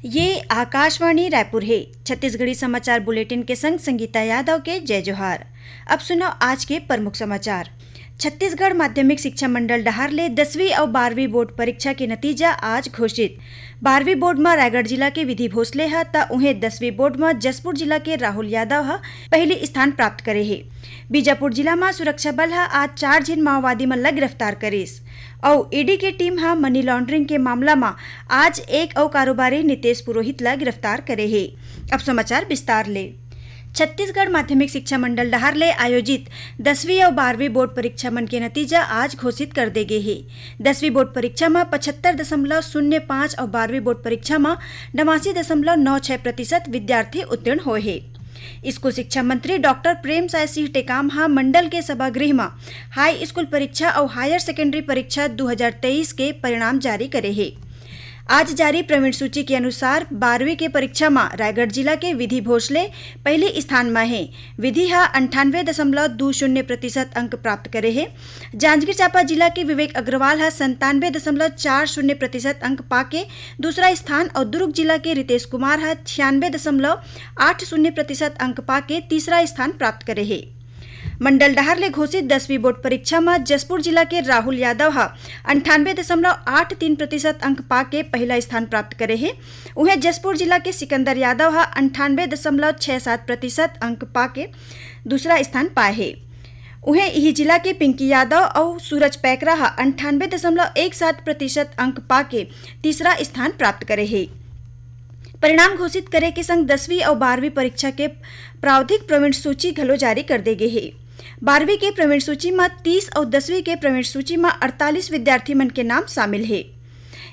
ये आकाशवाणी रायपुर है। छत्तीसगढ़ी समाचार बुलेटिन के संग संगीता यादव के जय जोहार। अब सुनो आज के प्रमुख समाचार। छत्तीसगढ़ माध्यमिक शिक्षा मंडल डहार ले 10वीं और 12वीं बोर्ड परीक्षा के नतीजा आज घोषित। 12वीं बोर्ड में रायगढ़ जिला के विधि भोसले है त उन्हें 10वीं बोर्ड में जसपुर जिला के राहुल यादव है पहली स्थान प्राप्त करे है। बीजापुर जिला में सुरक्षा बल है आज 4 जिन माओवादी मन ला गिरफ्तार करिस और ईडी के टीम है मनी लॉन्ड्रिंग के मामला में आज एक और कारोबारी नितेश पुरोहित ला गिरफ्तार करे है। अब समाचार विस्तार ले। छत्तीसगढ़ माध्यमिक शिक्षा मंडल डहार ले आयोजित 10वीं और 12वीं बोर्ड परीक्षा मन के नतीजा आज घोषित कर दे गए हैं। 10वीं बोर्ड परीक्षा में 75.05 और 12वीं बोर्ड परीक्षा में 89.96% विद्यार्थी उत्तीर्ण हुए हैं। स्कूल शिक्षा मंत्री डॉक्टर प्रेम साय सिंह टेकाम मंडल के सभागृह में हाई स्कूल परीक्षा और हायर सेकेंडरी परीक्षा 2023 के परिणाम जारी करे हैं। आज जारी प्रवीण सूची के अनुसार 12वीं के परीक्षा में रायगढ़ जिला के विधि भोसले पहले स्थान में है। विधि 98.20% अंक प्राप्त करे है। जांजगीर चांपा जिला के विवेक अग्रवाल 97.40% अंक पाके दूसरा स्थान और दुर्ग जिला के रितेश कुमार 96.80% अंक पाके तीसरा स्थान प्राप्त करे है। मंडल डहार ले घोषित 10वीं बोर्ड परीक्षा में जसपुर जिला के राहुल यादव 98.83% अंक पाके पहला स्थान प्राप्त करे है। उन्हें जसपुर जिला के सिकंदर यादव 98.67% अंक पाके दूसरा स्थान पाए है। उन्हें यही जिला के पिंकी यादव और सूरज पैकरा 98.17% अंक पाके तीसरा स्थान प्राप्त करे है। परिणाम घोषित करे के संग 10वीं और 12वीं परीक्षा के प्रावधिक प्रवीण सूची घलो जारी कर दे गए है। 12वीं के प्रवीण सूची में 30 और 10वीं के प्रवीण सूची में 48 विद्यार्थी मन के नाम शामिल है।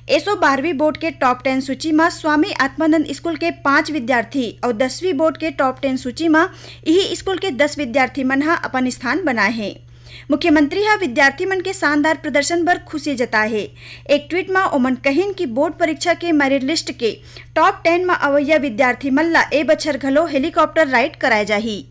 एसो 12वीं बोर्ड के टॉप 10 सूची में स्वामी आत्मानंद स्कूल के 5 विद्यार्थी और 10वीं बोर्ड के टॉप 10 सूची में यही स्कूल के 10 विद्यार्थी मन अपन स्थान बनाए हैं। मुख्यमंत्री विद्यार्थी मन के शानदार प्रदर्शन पर खुशी जताए है। एक ट्वीट में ओमन कहिन कि बोर्ड परीक्षा के मेरिट लिस्ट के टॉप 10 में अवैया विद्यार्थी मन ला ए बछर घलो हेलीकॉप्टर राइड कराए जाही।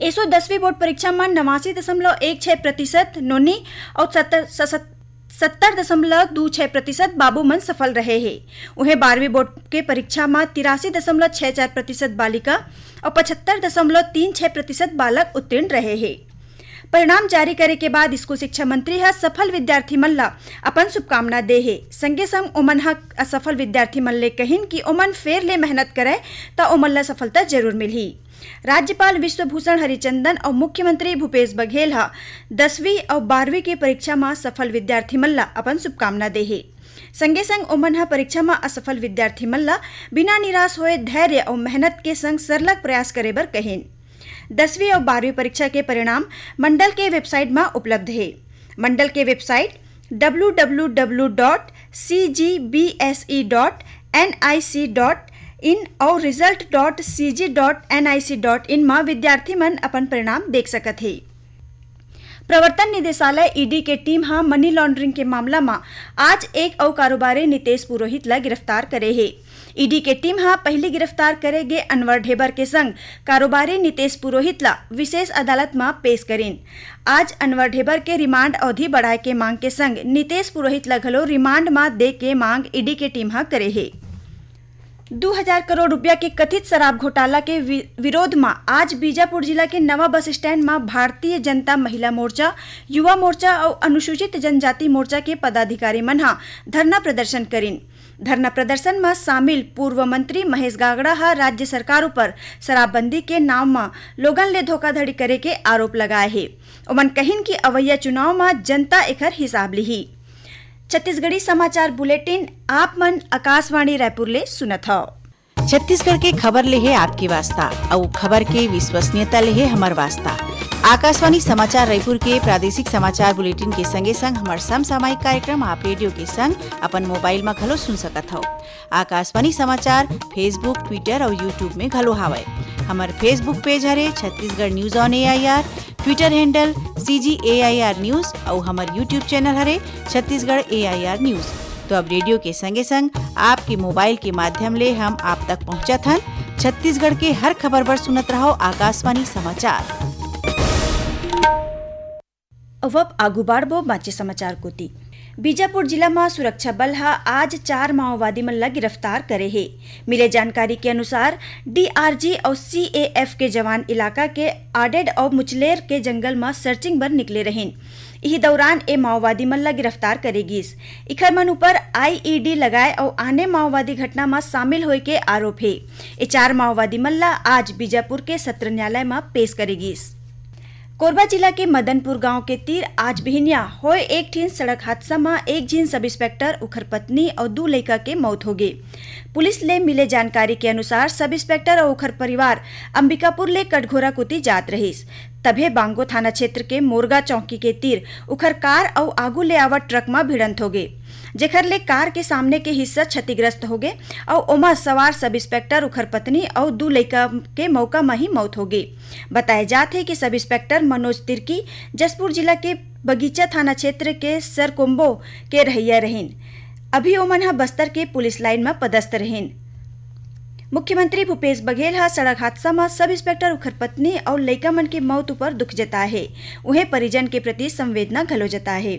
एसो 10वीं बोर्ड परीक्षा में 89.16% नोनी और 70.26% बाबू मन सफल रहे हैं। उन्हें 12वीं बोर्ड के परीक्षा में 83.64% बालिका और 75.36% बालक उत्तीर्ण रहे हैं। परिणाम जारी करे के बाद स्कूल शिक्षा मंत्री सफल विद्यार्थी मन ला अपन शुभकामना दे है। संगे संग ओमन असफल विद्यार्थी मन ले कहिन कि ओमन फेर ले मेहनत करे तो ओमन ला सफलता जरूर मिलही। राज्यपाल विश्वभूषण हरिचंदन और मुख्यमंत्री भूपेश बघेल 10वीं और 12वीं के परीक्षा में सफल विद्यार्थी मन ला अपन शुभकामना दे है। संगे संग ओमन परीक्षा में असफल विद्यार्थी मन ला बिना निराश होए धैर्य और मेहनत के संग सरलग प्रयास करे बर कहिन। 10वीं और 12वीं परीक्षा के परिणाम मंडल के वेबसाइट में उपलब्ध है। मंडल के वेबसाइट www.cgbse.nic.in और result.cg.nic.in में विद्यार्थी मन अपन परिणाम देख सकत है। प्रवर्तन निदेशालय ईडी के टीम मनी लॉन्ड्रिंग के मामला में आज एक और कारोबारी नितेश पुरोहित ला गिरफ्तार करे है। ईडी के टीम पहली गिरफ्तार करे गे अनवर ढेबर के संग कारोबारी नितेश पुरोहित ला विशेष अदालत में पेश करीन। आज अनवर ढेबर के रिमांड अवधि बढ़ाए के मांग के संग नितेश पुरोहित ला घलो रिमांड में दे के मांग ईडी के टीम करे है। 2000 करोड़ रुपया के कथित शराब घोटाला के विरोध में आज बीजापुर जिला के नवा बस स्टैंड में भारतीय जनता महिला मोर्चा, युवा मोर्चा और अनुसूचित जनजाति मोर्चा के पदाधिकारी मन धरना प्रदर्शन करीन। धरना प्रदर्शन में शामिल पूर्व मंत्री महेश गागड़ा राज्य सरकार पर शराबबंदी के नाम में लोगन ले धोखाधड़ी करे के आरोप लगाए है। ओमन कहिन कि अवैया चुनाव में जनता एकर हिसाब लिही। छत्तीसगढ़ी समाचार बुलेटिन आप मन आकाशवाणी रायपुर ले सुनत हो। छत्तीसगढ़ के खबर ले है आपकी वास्ता और खबर के विश्वसनीयता ले है हमार वास्ता। आकाशवाणी समाचार रायपुर के प्रादेशिक समाचार बुलेटिन के संगे संग हमार समसामयिक कार्यक्रम आप रेडियो के संग अपन मोबाइल में घलो सुन सकत हो। आकाशवाणी समाचार फेसबुक, ट्विटर और यूट्यूब में घलो हावय। हमार Facebook page Hare Chhattisgarh news on AIR, Twitter handle CGAIR news और हमार यूट्यूब चैनल हरे छत्तीसगढ़ AIR न्यूज। तो अब रेडियो के संगे संग आपके मोबाइल के माध्यम ले हम आप तक पहुंचत हन। छत्तीसगढ़ के हर खबर बर सुनत रहो आकाशवाणी समाचार। अब आगू बाढ़बो बाचे समाचार कोती। बीजापुर जिला में सुरक्षा बल हा आज 4 माओवादी मन ला गिरफ्तार करे हे। मिले जानकारी के अनुसार डीआरजी और सीएएफ के जवान इलाका के आडेड और मुचलेर के जंगल में सर्चिंग बर निकले रहें। इही दौरान ए माओवादी मन ला गिरफ्तार करेगीस। इखर मन ऊपर आईईडी लगाए और आने माओवादी घटना में शामिल होए के आरोप है। ये 4 माओवादी मन ला आज बीजापुर के सत्र न्यायालय में पेश करेगीस। कोरबा जिला के मदनपुर गांव के तीर आज बिहनिया होए एक ठीन सड़क हादसा में एक झीन सब इंस्पेक्टर उखर पत्नी और 2 लड़का के मौत हो गई। पुलिस ले मिले जानकारी के अनुसार सब इंस्पेक्टर और उखर परिवार अंबिकापुर ले कटघोरा कुती जात रहीस। तभे बांगो थाना क्षेत्र के मोरगा चौकी के तीर उखर कार और आगू ले आवत ट्रक में भिड़ंत हो गए, जेखर ले कार के सामने के हिस्सा क्षतिग्रस्त हो गए और ओमा सवार सब इंस्पेक्टर उखर पत्नी और 2 लड़का के मौका में ही मौत हो गई। बताए जाते कि सब इंस्पेक्टर मनोज तिर्की जसपुर जिला के बगीचा थाना क्षेत्र के सरकोम्बो के रहिया रहीन। अभी ओमन बस्तर के पुलिस लाइन में पदस्थ रहीन। मुख्यमंत्री भूपेश बघेल हा सड़क हादसा में सब इंस्पेक्टर उखर पत्नी और लड़का मन की मौत पर दुख जताए है। उन्हें परिजन के प्रति संवेदना घलो जताए है।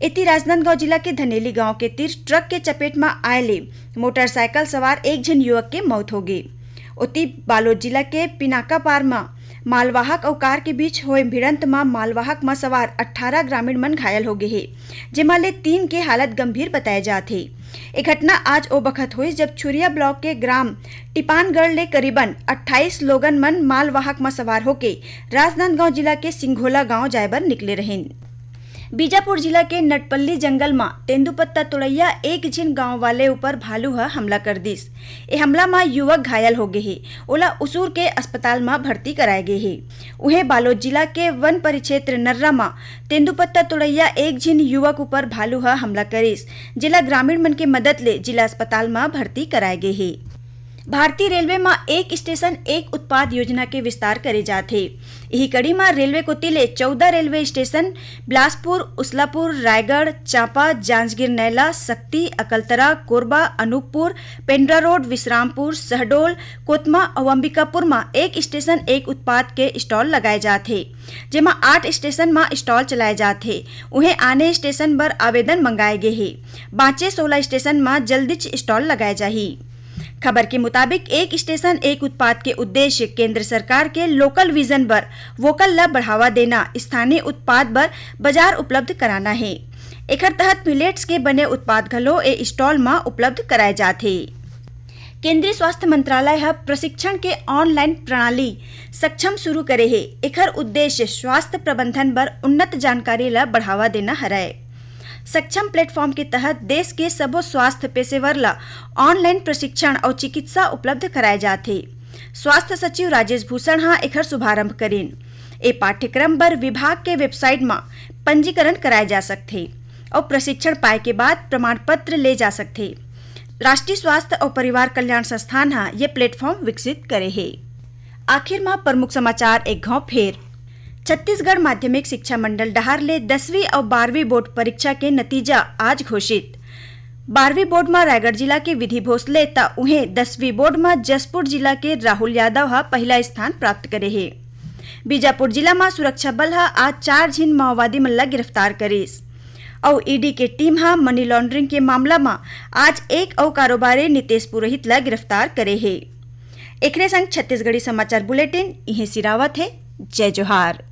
इति राजनांदगांव जिला के धनेली गांव के तीर ट्रक के चपेट में आयले मोटरसाइकिल सवार एक जन युवक के मौत हो गई। उति बालोद जिला के पिनाका पार में मालवाहक और कार के बीच हुए भिड़ंत में मालवाहक में सवार 18 ग्रामीण मन घायल हो गए हैं, जेमा ले 3 के हालत गंभीर बताए जाते। ये घटना आज ओ बखत हुई जब छुरिया ब्लॉक के ग्राम टिपानगढ़ ले करीबन 28 लोगन मन मालवाहक में सवार होके राजनांदगांव जिला के सिंघोला गांव जाए बर निकले रहें। बीजापुर जिला के नटपल्ली जंगल में तेंदुपत्ता तोड़ैया एक झिन गांव वाले ऊपर भालू हा हमला कर दिस। ए हमला में युवक घायल हो गए है। ओला उसूर के अस्पताल में भर्ती कराए गए है। उन्हें बालोद जिला के वन परिक्षेत्र नर्रा में तेंदुपत्ता तोड़ैया एक झिन युवक ऊपर भालू हा हमला करिस। जिला ग्रामीण मन के मदद ले जिला अस्पताल में भर्ती कराए गए है। भारतीय रेलवे में एक स्टेशन एक उत्पाद योजना के विस्तार करे जाते। यही कड़ी में रेलवे को तिले 14 रेलवे स्टेशन बिलासपुर, उसलापुर, रायगढ़, चांपा, जांजगीर नैला, सक्ती, अकलतरा, कोरबा, अनूपपुर, पेंड्रा रोड, विश्रामपुर, सहडोल, कोतमा और अंबिकापुर में एक स्टेशन एक उत्पाद के स्टॉल लगाए जाते, जेमा 8 स्टेशन में स्टॉल चलाए जाते। उन्हें आने स्टेशन पर आवेदन मंगाए गए हैं। बाँचे 16 स्टेशन में जल्दी स्टॉल लगाए जाही। खबर के मुताबिक एक स्टेशन एक उत्पाद के उद्देश्य केंद्र सरकार के लोकल विजन पर वोकल ला बढ़ावा देना, स्थानीय उत्पाद पर बाजार उपलब्ध कराना है। एकर तहत मिलेट्स के बने उत्पाद घलो ए स्टॉल में उपलब्ध कराए जाते। केंद्रीय स्वास्थ्य मंत्रालय हा प्रशिक्षण के ऑनलाइन प्रणाली सक्षम शुरू करे है। एकर उद्देश्य स्वास्थ्य प्रबंधन पर उन्नत जानकारी ला बढ़ावा देना हराए। सक्षम प्लेटफॉर्म के तहत देश के सबो स्वास्थ्य पेशेवर ला ऑनलाइन प्रशिक्षण और चिकित्सा उपलब्ध कराए जाते। स्वास्थ्य सचिव राजेश भूषण हा एकर शुभारंभ करेन। ए पाठ्यक्रम पर विभाग के वेबसाइट में पंजीकरण कराए जा सकते और प्रशिक्षण पाए के बाद प्रमाण पत्र ले जा सकते। राष्ट्रीय स्वास्थ्य और परिवार कल्याण संस्थान हा ये प्लेटफॉर्म विकसित करे है। आखिर में प्रमुख समाचार एक घाव फेर। छत्तीसगढ़ माध्यमिक शिक्षा मंडल डहार ले 10वीं और 12वीं बोर्ड परीक्षा के नतीजा आज घोषित। 12वीं बोर्ड में रायगढ़ जिला के विधि भोसले ता उन्हें 10वीं बोर्ड में जसपुर जिला के राहुल यादव हा पहला स्थान प्राप्त करे है। बीजापुर जिला में सुरक्षा बल हा आज 4 झिन माओवादी मन ला गिरफ्तार करिस और ईडी के टीम हा मनी लॉन्ड्रिंग के मामला में आज एक और कारोबारी नितेश पुरोहित ला गिरफ्तार करे है। एकरे संग छत्तीसगढ़ी समाचार बुलेटिन इहे सिरावत है। जय जोहार।